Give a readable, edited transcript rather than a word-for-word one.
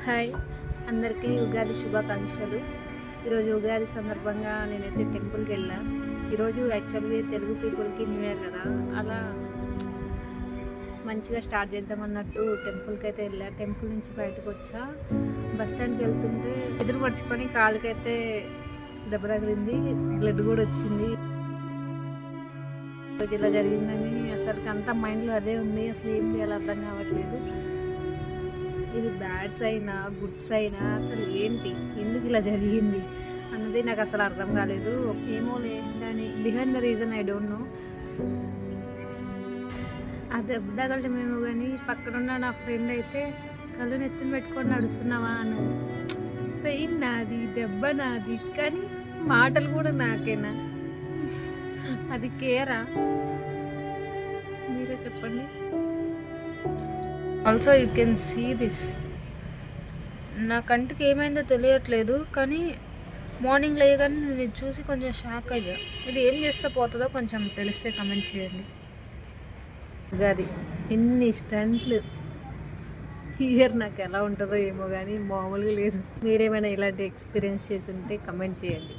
Hi, అందరికీ ఉగాది శుభాకాంక్షలు. ఈరోజు ఉగాది సందర్భంగా నేనైతే టెంపుల్కి వెళ్ళాను. ఈరోజు యాక్చువల్గా తెలుగు పీపుల్కి న్యూ ఇయర్ కదా, అలా మంచిగా స్టార్ట్ చేద్దామన్నట్టు టెంపుల్కి అయితే వెళ్ళా. టెంపుల్ నుంచి బయటకు వచ్చా, బస్ స్టాండ్కి వెళ్తుంటే ఎదురు పడుచుకొని కాలుకైతే దెబ్బ తగిలింది, బ్లడ్ కూడా వచ్చింది. రోజు ఇలా జరిగిందని అసలు అంతా మైండ్లో అదే ఉంది. అసలు ఏం చేయాలో అర్థం కావట్లేదు. ఇది బ్యాడ్ సైనా గుడ్ సైనా, అసలు ఏంటి, ఎందుకు ఇలా జరిగింది అన్నది నాకు అసలు అర్థం కాలేదు. ఏమో దాని behind the reason I don't know. ఆ దెబ్బ తగలటమేమో కానీ పక్కనున్న నా ఫ్రెండ్ అయితే కళ్ళు నెత్తిన పెట్టుకొని నడుస్తున్నావా అను. పెయిన్ నాది, దెబ్బ నాది, కానీ మాటలు కూడా నాకేనా? అది కేరా? మీరే చెప్పండి. Also you can see this. నా కంటికి ఏమైందో తెలియట్లేదు, కానీ మార్నింగ్ లేయగానే నేను ఇది చూసి కొంచెం షాక్ అయ్యా. ఇది ఏం చేస్తే పోతుందో కొంచెం తెలిస్తే కమెంట్ చేయండి. అది ఎన్ని స్టంట్లు, ఇయర్ నాకు ఎలా ఉంటుందో ఏమో కానీ మామూలుగా లేదు. మీరేమైనా ఇలాంటి ఎక్స్పీరియన్స్ చేసి ఉంటే కమెంట్ చేయండి.